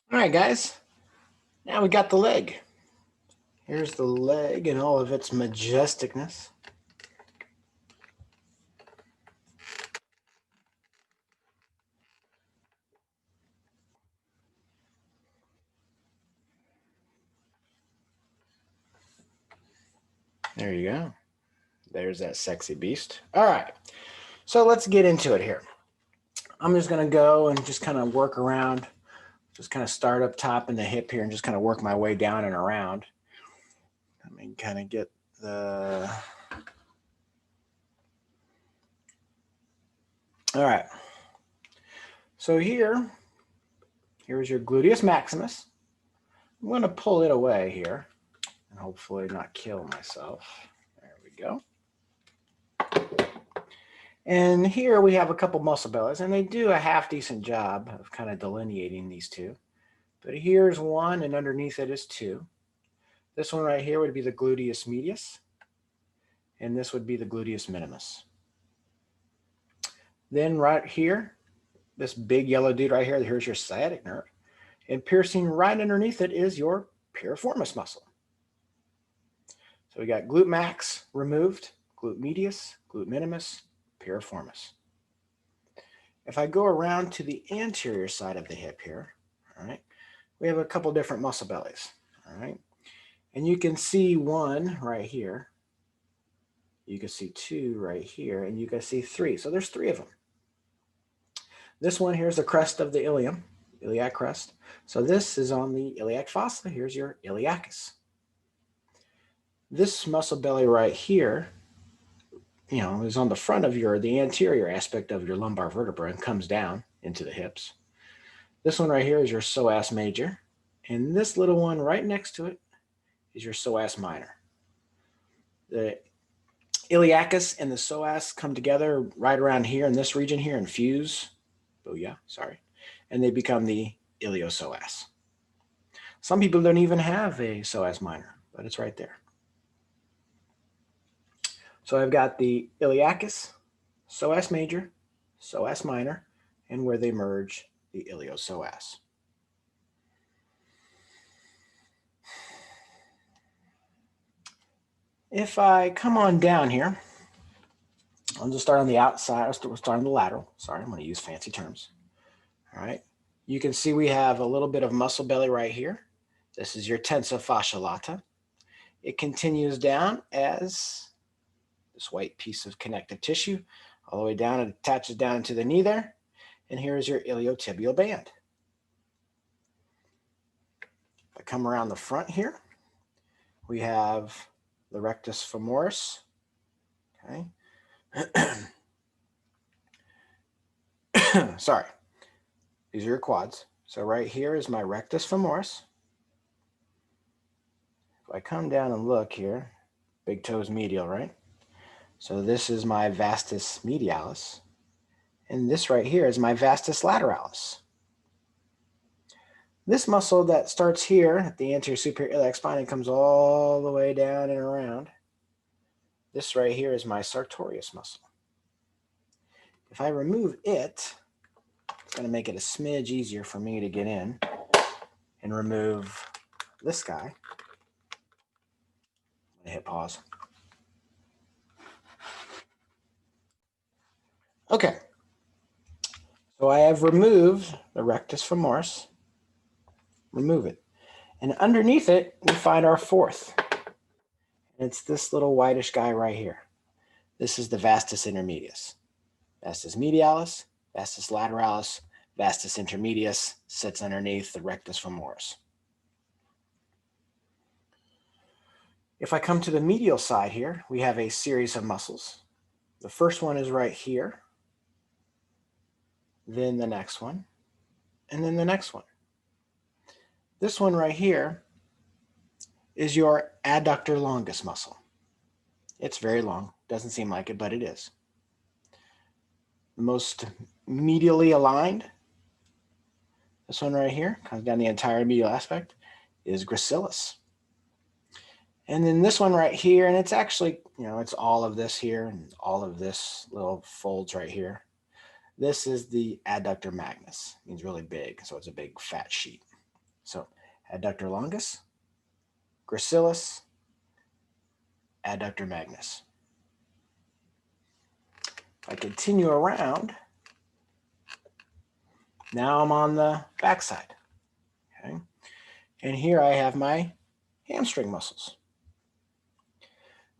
All right, guys, now we got the leg. Here's the leg in all of its majesticness. There you go. There's that sexy beast. All right, so let's get into it here. I'm just going to go and just kind of work around, just kind of start up top in the hip here and just kind of work my way down and around. Let me kind of get the... All right. So here's your gluteus maximus. I'm going to pull it away here and hopefully not kill myself. There we go. And here we have a couple muscle bellies, and they do a half decent job of kind of delineating these two. But here's one, and underneath it is two. This one right here would be the gluteus medius, and this would be the gluteus minimus. Then right here, this big yellow dude right here, here's your sciatic nerve. And piercing right underneath it is your piriformis muscle. So we got glute max removed, glute medius, glute minimus, piriformis. If I go around to the anterior side of the hip here, all right, we have a couple different muscle bellies, all right? And you can see one right here. You can see two right here, and you can see three. So there's three of them. This one here is the crest of the ilium, iliac crest. So this is on the iliac fossa. Here's your iliacus. This muscle belly right here, is on the front of the anterior aspect of your lumbar vertebra and comes down into the hips. This one right here is your psoas major. And this little one right next to it is your psoas minor. The iliacus and the psoas come together right around here in this region here and fuse. Booyah, sorry. And they become the iliopsoas. Some people don't even have a psoas minor, but it's right there. So I've got the iliacus, psoas major, psoas minor, and where they merge, the iliopsoas. If I come on down here, I'll just start on the outside. I'll start on the lateral. Sorry, I'm going to use fancy terms. All right. You can see we have a little bit of muscle belly right here. This is your tensa fascia lata. It continues down as this white piece of connective tissue all the way down and attaches down into the knee there. And here is your iliotibial band. If I come around the front here, we have the rectus femoris. Okay. Sorry. These are your quads. So right here is my rectus femoris. If I come down and look here, big toes medial, right? So this is my vastus medialis. And this right here is my vastus lateralis. This muscle that starts here at the anterior superior iliac spine and comes all the way down and around. This right here is my sartorius muscle. If I remove it, it's going to make it a smidge easier for me to get in and remove this guy. I'm going to hit pause. Okay. So I have removed the rectus femoris. Remove it. And underneath it, we find our fourth. And it's this little whitish guy right here. This is the vastus intermedius. Vastus medialis, vastus lateralis, vastus intermedius sits underneath the rectus femoris. If I come to the medial side here, we have a series of muscles. The first one is right here, then the next one, and then the next one. This one right here is your adductor longus muscle. It's very long, doesn't seem like it, but it is. The most medially aligned, this one right here, comes down the entire medial aspect, is gracilis. And then this one right here, and it's actually, it's all of this here and all of this little folds right here. This is the adductor magnus. It means really big, so it's a big fat sheet. So adductor longus, gracilis, adductor magnus. If I continue around, now I'm on the backside. Okay? And here I have my hamstring muscles.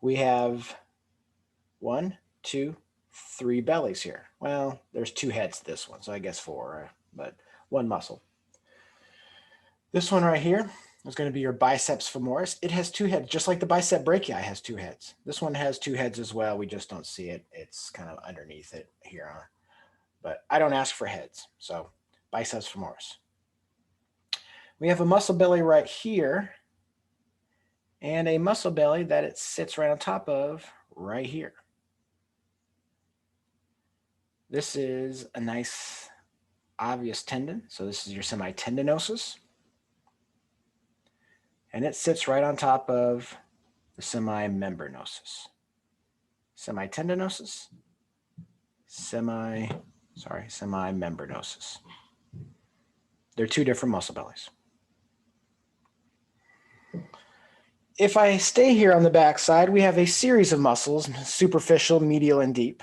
We have 1, 2, 3 bellies here. Well, there's 2 heads to this one, so I guess 4, but 1 muscle. This one right here is going to be your biceps femoris. It has 2 heads, just like the bicep brachii has 2 heads. This one has 2 heads as well. We just don't see it. It's kind of underneath it here. But I don't ask for heads, so biceps femoris. We have a muscle belly right here and a muscle belly that it sits right on top of right here. This is a nice obvious tendon. So this is your semitendinosus. And it sits right on top of the semimembranosus. Semitendinosus, semimembranosus. They're 2 different muscle bellies. If I stay here on the back side, we have a series of muscles, superficial, medial, and deep.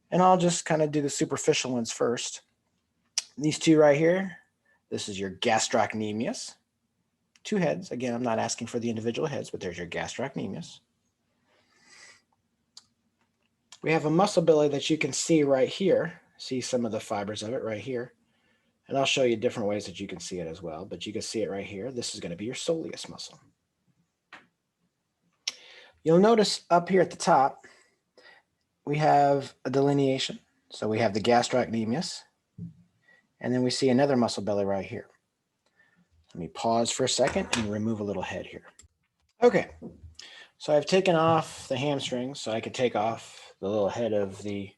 And I'll just kind of do the superficial ones first. These 2 right here, this is your gastrocnemius. 2 heads. Again, I'm not asking for the individual heads, but there's your gastrocnemius. We have a muscle belly that you can see right here. See some of the fibers of it right here. And I'll show you different ways that you can see it as well, but you can see it right here. This is going to be your soleus muscle. You'll notice up here at the top, we have a delineation. So we have the gastrocnemius, and then we see another muscle belly right here. Let me pause for a second and remove a little head here. Okay, so I've taken off the hamstrings so I could take off the little head of the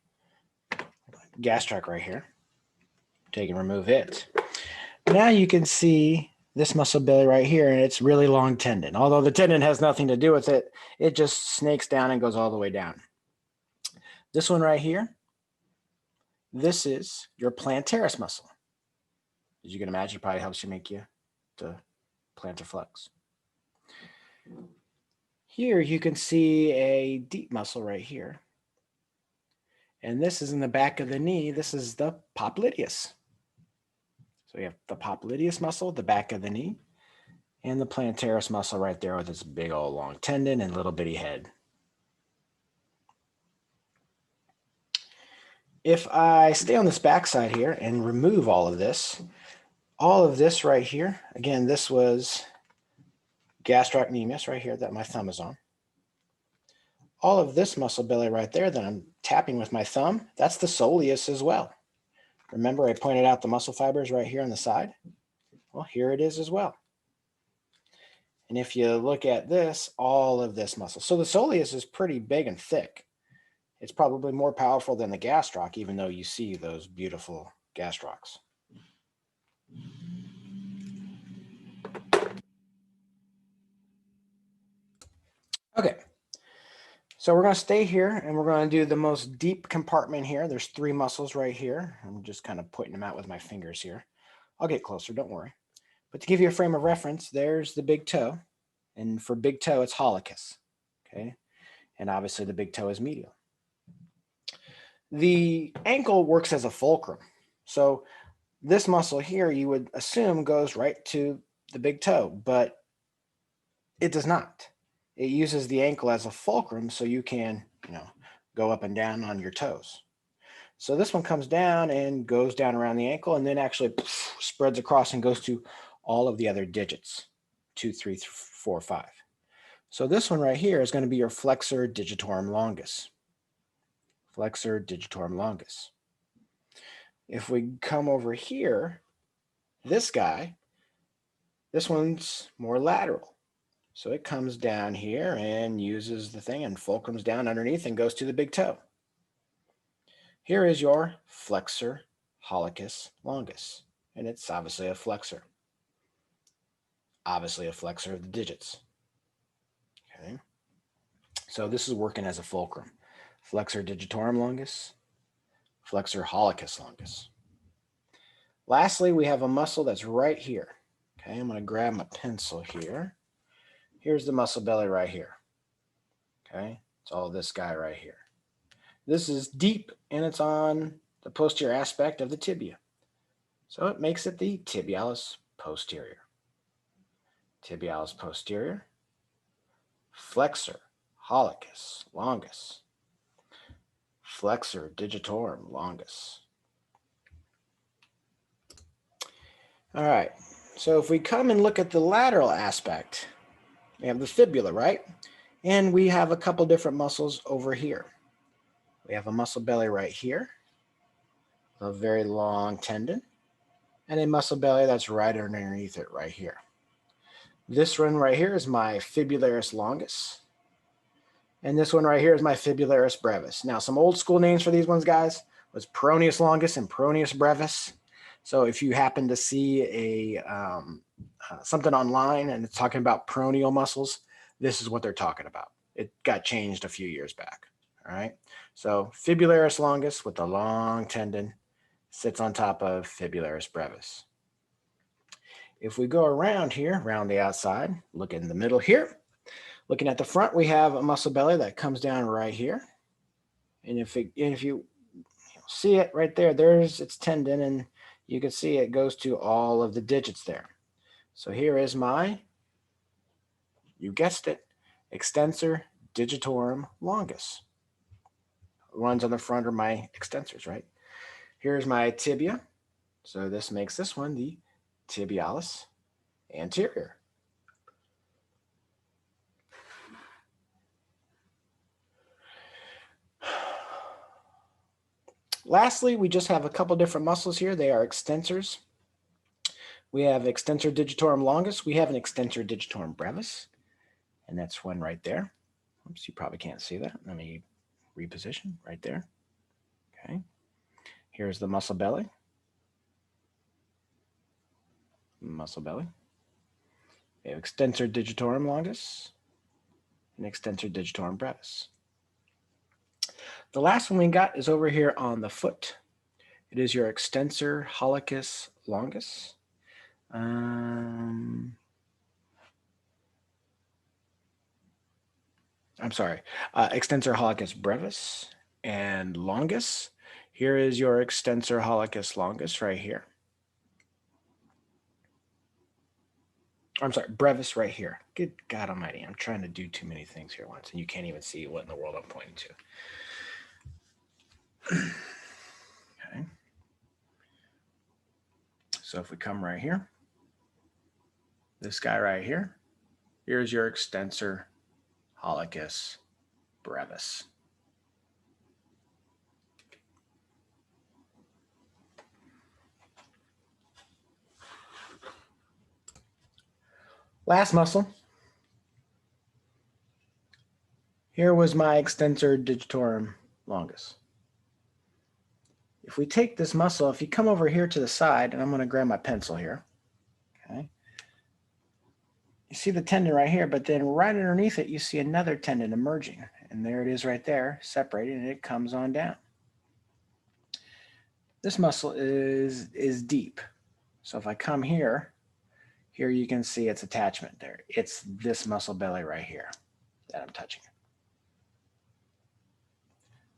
gastroc right here. Take and remove it. Now you can see this muscle belly right here, and it's really long tendon. Although the tendon has nothing to do with it, it just snakes down and goes all the way down. This one right here, this is your plantaris muscle. As you can imagine, it probably helps you make you to plantar flex. Here you can see a deep muscle right here. And this is in the back of the knee. This is the popliteus. So you have the popliteus muscle, the back of the knee, and the plantaris muscle right there with this big old long tendon and little bitty head. If I stay on this backside here and remove all of this right here, again, this was gastrocnemius right here that my thumb is on. All of this muscle belly right there that I'm tapping with my thumb, that's the soleus as well. Remember I pointed out the muscle fibers right here on the side? Well, here it is as well. And if you look at this, all of this muscle. So the soleus is pretty big and thick. It's probably more powerful than the gastroc, even though you see those beautiful gastrocs. Okay, so we're going to stay here and we're going to do the most deep compartment here. There's 3 muscles right here. I'm just kind of pointing them out with my fingers here. I'll get closer, don't worry. But to give you a frame of reference, there's the big toe. And for big toe, it's hallucis. Okay, and obviously the big toe is medial. The ankle works as a fulcrum. So this muscle here, you would assume goes right to the big toe, but it does not. It uses the ankle as a fulcrum so you can, go up and down on your toes. So this one comes down and goes down around the ankle and then actually spreads across and goes to all of the other digits, 2, 3, 4, 5. So this one right here is going to be your flexor digitorum longus. Flexor digitorum longus. If we come over here, this guy, this one's more lateral. So it comes down here and uses the thing and fulcrums down underneath and goes to the big toe. Here is your flexor hallucis longus, and it's obviously a flexor. Obviously a flexor of the digits. Okay. So this is working as a fulcrum. Flexor digitorum longus, flexor hallucis longus. Lastly, we have a muscle that's right here. Okay, I'm going to grab my pencil here. Here's the muscle belly right here. Okay, it's all this guy right here. This is deep and it's on the posterior aspect of the tibia. So it makes it the tibialis posterior. Tibialis posterior, flexor hallucis longus, flexor digitorum longus. All right, so if we come and look at the lateral aspect, we have the fibula, right? And we have a couple different muscles over here. We have a muscle belly right here, a very long tendon, and a muscle belly that's right underneath it right here. This one right here is my fibularis longus. And this one right here is my fibularis brevis. Now, some old school names for these ones, guys, was peroneus longus and peroneus brevis. So if you happen to see something online and it's talking about peroneal muscles, this is what they're talking about. It got changed a few years back. All right. So fibularis longus with the long tendon sits on top of fibularis brevis. If we go around here, around the outside, look in the middle here. Looking at the front, we have a muscle belly that comes down right here. And if you see it right there, there's its tendon, and you can see it goes to all of the digits there. So here is my, you guessed it, extensor digitorum longus. The ones on the front are my extensors, right? Here's my tibia. So this makes this one the tibialis anterior. Lastly, we just have a couple different muscles here. They are extensors. We have extensor digitorum longus. We have an extensor digitorum brevis, and that's one right there. Oops, you probably can't see that. Let me reposition right there. Okay. Here's the muscle belly. Muscle belly. We have extensor digitorum longus and extensor digitorum brevis. The last one we got is over here on the foot. It is your extensor hallucis longus. Extensor hallucis brevis and longus. Here is your extensor hallucis longus right here. I'm sorry, brevis right here. Good God almighty, I'm trying to do too many things here once, and you can't even see what in the world I'm pointing to. Okay. So if we come right here, this guy right here, here's your extensor hallucis brevis. Last muscle. Here was my extensor digitorum longus. If we take this muscle, if you come over here to the side, and I'm going to grab my pencil here, okay, you see the tendon right here, but then right underneath it, you see another tendon emerging, and there it is right there, separated, and it comes on down. This muscle is deep. So if I come here you can see its attachment there. It's this muscle belly right here that I'm touching.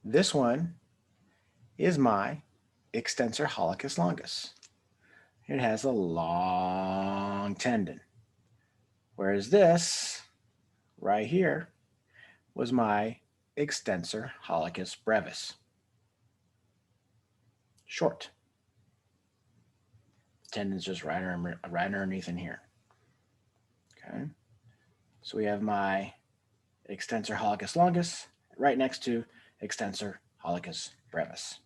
This one is my extensor hallucis longus. It has a long tendon. Whereas this right here was my extensor hallucis brevis. Short. The tendon's just right underneath in here. Okay. So we have my extensor hallucis longus right next to extensor hallucis brevis.